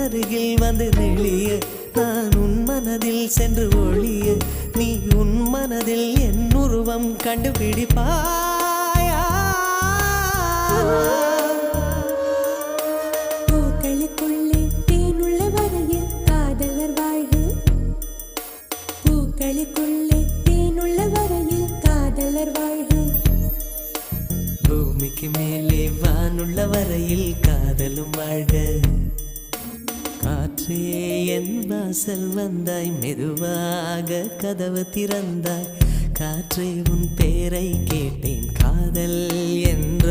அருகில் வந்து நெளிய நான் உன் மனதில் சென்று ஒளிய நீ உன் மனதில் என் உருவம் கண்டுபிடிப்பாயா பூக்களுக்குள்ளே தேனுள்ள வரையில் காதலர் வாழ்க பூக்களுக்குள்ளே தேனுள்ள வரையில் காதலர் வாழ்க பூமிக்கு மேலே வானுள்ள வரையில் காதலும் வாழ்க காற்றே என் வாசல் வந்தாய் மெதுவாக கதவு திறந்தாய் காற்றே உன் பேரை கேட்டேன் காதல் என்ற